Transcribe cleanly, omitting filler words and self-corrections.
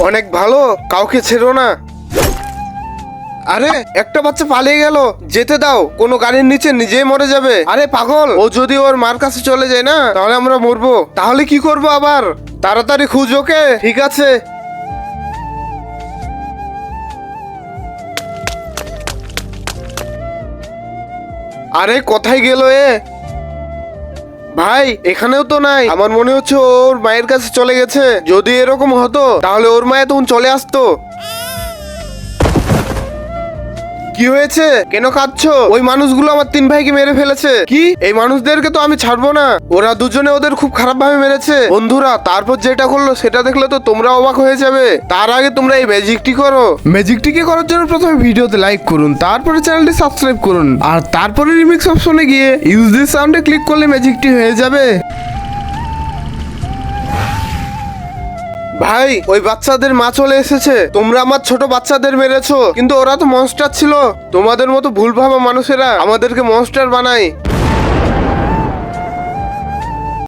অনেক ভালো, কাউকে ছেড়ো না। আরে একটা বাচ্চা পালিয়ে গেল, যেতে দাও, কোনো গাড়ির নিচে নিজেই মরে যাবে। আরে পাগল, ও যদি ওর মার কাছে চলে যায় না তাহলে আমরা মরবো। তাহলে কি করবো আবার? তাড়াতাড়ি খুঁজ ওকে। ঠিক আছে। আরে কোথায় গেল এ? ভাই এখানেও তো নাই। আমার মনে হচ্ছে ওর মায়ের কাছে চলে গেছে। যদি এরকম হতো তাহলে ওর মায়ে তখন চলে আসতো। কি হয়েছে? কেন কাঁদছো? ওই মানুষগুলো আমার 3 ভাইকে মেরে ফেলেছে। কি? এই মানুষদেরকে তো আমি ছাড়বো না। ওরা দুজনে ওদের খুব খারাপ ভাবে মেরেছে। বন্ধুরা, তারপর যেটা করলো সেটা দেখলে তো তোমরা অবাক হয়ে যাবে। তার আগে তোমরা এই ম্যাজিকটি করো। ম্যাজিকটিকে করার জন্য প্রথমে ভিডিওতে লাইক করুন, তারপরে চ্যানেলটি সাবস্ক্রাইব করুন, আর তারপরে রিমিক্স অপশনে গিয়ে ইউজ দিস সাউন্ডে ক্লিক করলে ম্যাজিকটি হয়ে যাবে। ভাই ওই বাচ্চাদের মা চলে এসেছে। তোমরা আমার ছোট বাচ্চাদের মেরেছো, কিন্তু ওরা তো মনস্টার ছিল। তোমাদের মতো ভুল ভাবা মানুষেরা আমাদেরকে মনস্টার বানায়।